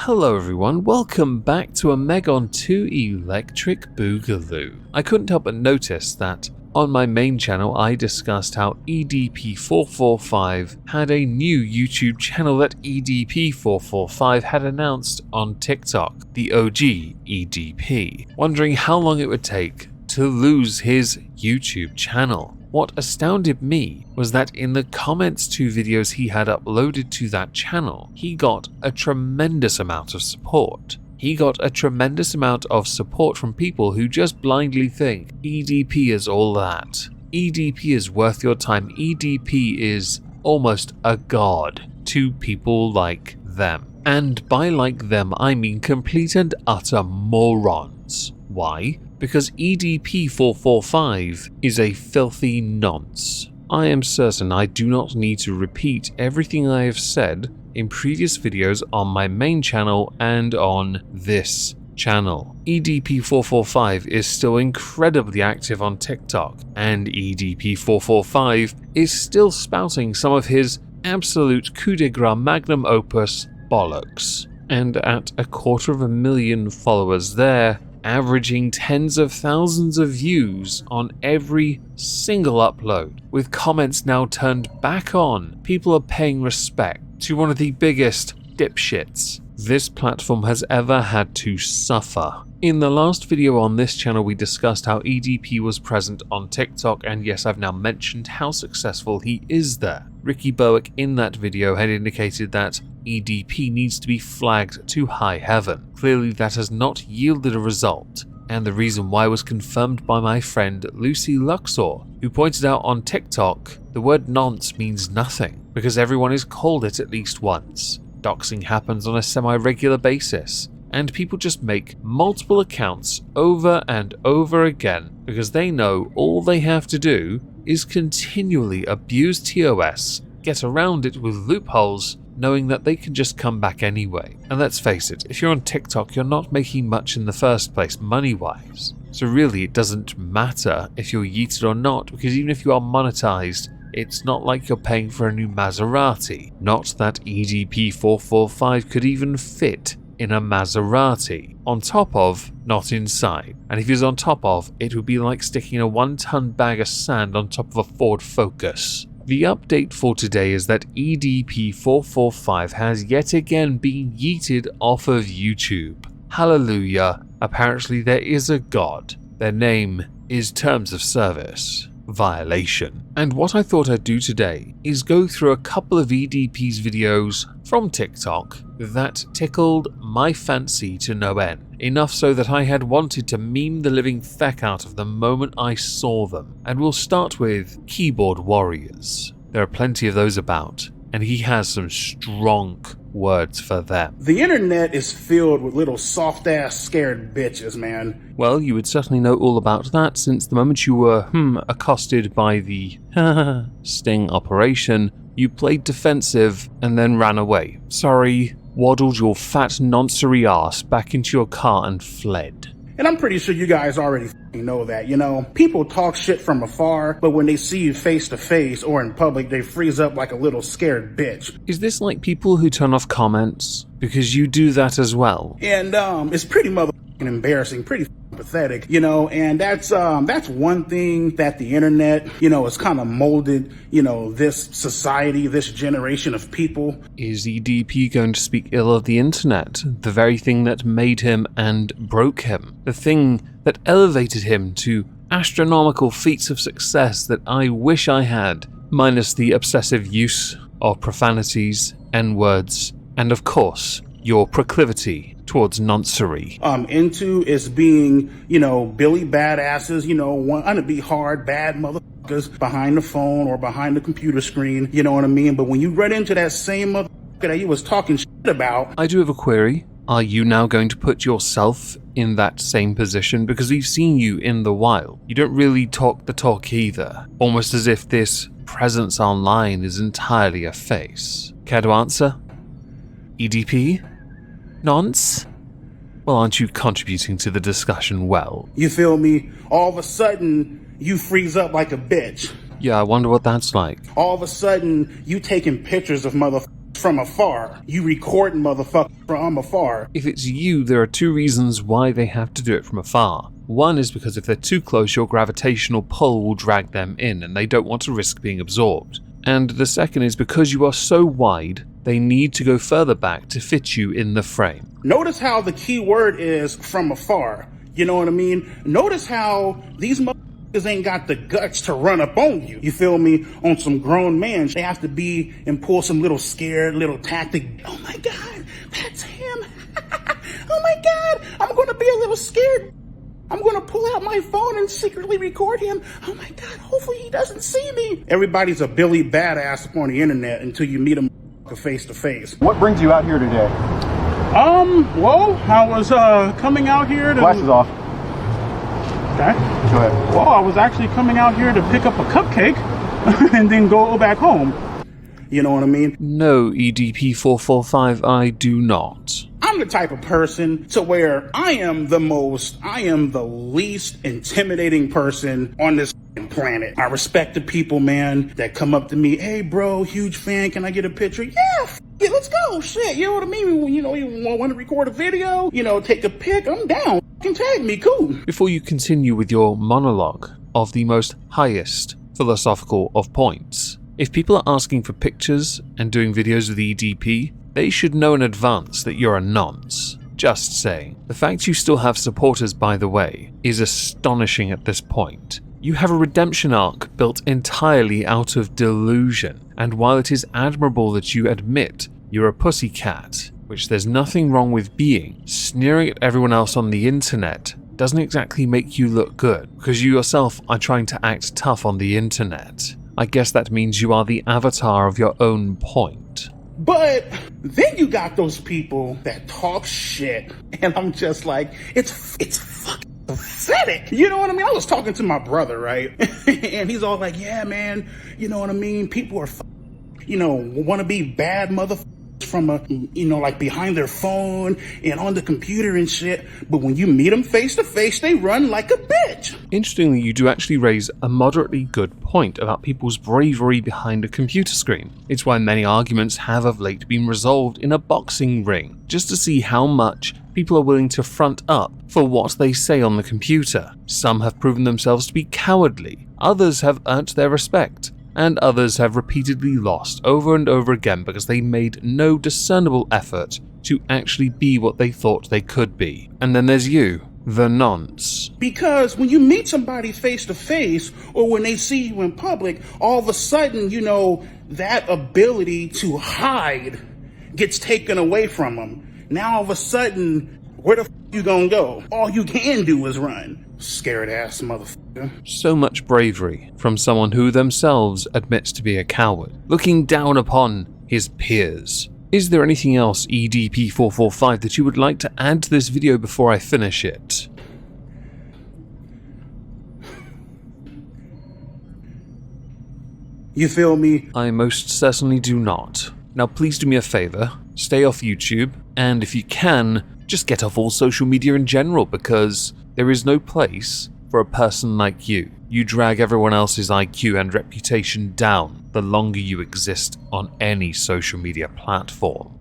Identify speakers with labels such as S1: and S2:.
S1: Hello everyone, welcome back to a Megon 2 Electric Boogaloo. I couldn't help but notice that on my main channel I discussed how EDP445 had a new YouTube channel that EDP445 had announced on TikTok, the OG EDP, wondering how long it would take to lose his YouTube channel. What astounded me was that in the comments to videos he had uploaded to that channel, he got a tremendous amount of support. He got a tremendous amount of support from people who just blindly think EDP is all that. EDP is worth your time. EDP is almost a god to people like them. And by like them, I mean complete and utter morons. Why? Because EDP445 is a filthy nonce. I am certain I do not need to repeat everything I have said in previous videos on my main channel and on this channel. EDP445 is still incredibly active on TikTok, and EDP445 is still spouting some of his absolute coup de grace magnum opus bollocks. And at 250,000 followers there, averaging tens of thousands of views on every single upload, with comments now turned back on, people are paying respect to one of the biggest dipshits this platform has ever had to suffer. In the last video on this channel we discussed how EDP was present on TikTok, and yes, I've now mentioned how successful he is there. Ricky Bowick in that video had indicated that EDP needs to be flagged to high heaven. Clearly that has not yielded a result, and the reason why was confirmed by my friend Lucy Luxor, who pointed out on TikTok the word nonce means nothing, because everyone is called it at least once. Doxing happens on a semi-regular basis, and people just make multiple accounts over and over again because they know all they have to do is continually abuse TOS, get around it with loopholes, knowing that they can just come back anyway. And let's face it, if you're on TikTok, you're not making much in the first place money-wise. So really it doesn't matter if you're yeeted or not, because even if you are monetized, it's not like you're paying for a new Maserati. Not that EDP445 could even fit in a Maserati. On top of, not inside. And if he was on top of, it would be like sticking a 1-ton bag of sand on top of a Ford Focus. The update for today is that EDP445 has yet again been yeeted off of YouTube. Hallelujah. Apparently there is a god. Their name is Terms of Service violation. And what I thought I'd do today is go through a couple of EDP's videos from TikTok that tickled my fancy to no end. Enough so that I had wanted to meme the living feck out of the moment I saw them. And we'll start with keyboard warriors. There are plenty of those about, and he has some strong words for them.
S2: The internet is filled with little soft-ass scared bitches, man.
S1: Well, you would certainly know all about that since the moment you were, accosted by the sting operation, you played defensive and then ran away. Sorry, waddled your fat noncery ass back into your car and fled.
S2: And I'm pretty sure you guys already know that, you know? People talk shit from afar, but when they see you face to face or in public, they freeze up like a little scared bitch.
S1: Is this like people who turn off comments? Because you do that as well.
S2: And it's pretty motherfucking embarrassing, pretty pathetic, you know, and that's one thing that the internet, you know, has kind of molded, you know, this society, this generation of people.
S1: Is EDP going to speak ill of the internet? The very thing that made him and broke him. The thing that elevated him to astronomical feats of success that I wish I had, minus the obsessive use of profanities, N-words, and of course, your proclivity towards noncery.
S2: Into is being, you know, Billy badasses, you know, want to be hard, bad motherfuckers behind the phone or behind the computer screen, you know what I mean? But when you run into that same motherfucker that he was talking shit about...
S1: I do have a query. Are you now going to put yourself in that same position? Because we've seen you in the wild. You don't really talk the talk either. Almost as if this presence online is entirely a face. Care to answer? EDP? Nonce? Well, aren't you contributing to the discussion well?
S2: You feel me? All of a sudden, you freeze up like a bitch.
S1: Yeah, I wonder what that's like.
S2: All of a sudden, you taking pictures of motherfuckers from afar. You recording motherfucker from afar.
S1: If it's you, there are two reasons why they have to do it from afar. One is because if they're too close, your gravitational pull will drag them in and they don't want to risk being absorbed. And the second is because you are so wide, they need to go further back to fit you in the frame.
S2: Notice how the key word is from afar. You know what I mean? Notice how these motherfuckers ain't got the guts to run up on you. You feel me? On some grown man, they have to be and pull some little scared little tactic. Oh my God, that's him. Oh my God, I'm gonna be a little scared. I'm gonna pull out my phone and secretly record him. Oh my God, hopefully he doesn't see me. Everybody's a Billy badass up on the internet until you meet him face to face.
S3: What brings you out here today?
S2: Well, I was coming out here to...
S3: Glasses off.
S2: Okay.
S3: Go ahead.
S2: Well, I was actually coming out here to pick up a cupcake and then go back home. You know what I mean?
S1: No, EDP445, I do not.
S2: I'm the type of person to where I am the least intimidating person on this planet. I respect the people, man, that come up to me. Hey, bro, huge fan. Can I get a picture? Yeah, let's go. Shit, you know what I mean? You want to record a video? Take a pic? I'm down. Can tag me, cool.
S1: Before you continue with your monologue of the most highest philosophical of points, if people are asking for pictures and doing videos with EDP, they should know in advance that you're a nonce. Just saying. The fact you still have supporters, by the way, is astonishing at this point. You have a redemption arc built entirely out of delusion, and while it is admirable that you admit you're a pussycat, which there's nothing wrong with being, sneering at everyone else on the internet doesn't exactly make you look good, because you yourself are trying to act tough on the internet. I guess that means you are the avatar of your own point.
S2: But then you got those people that talk shit, and I'm just like, it's fucking pathetic. You know what I mean? I was talking to my brother, right? And he's all like, yeah, man, you know what I mean? People are, want to be bad motherfuckers from like behind their phone and on the computer and shit. But when you meet them face to face, they run like a bitch.
S1: Interestingly, you do actually raise a moderately good point about people's bravery behind a computer screen. It's why many arguments have of late been resolved in a boxing ring, just to see how much people are willing to front up for what they say on the computer. Some have proven themselves to be cowardly, others have earned their respect, and others have repeatedly lost over and over again because they made no discernible effort to actually be what they thought they could be. And then there's you, the nonce.
S2: Because when you meet somebody face to face, or when they see you in public, all of a sudden, that ability to hide gets taken away from them. Now all of a sudden, where the f you gonna go? All you can do is run. Scared ass motherfucker.
S1: So much bravery from someone who themselves admits to be a coward, looking down upon his peers. Is there anything else, EDP445, that you would like to add to this video before I finish it?
S2: You feel me?
S1: I most certainly do not. Now please do me a favor, stay off YouTube, and if you can, just get off all social media in general, because there is no place for a person like you. You drag everyone else's IQ and reputation down the longer you exist on any social media platform.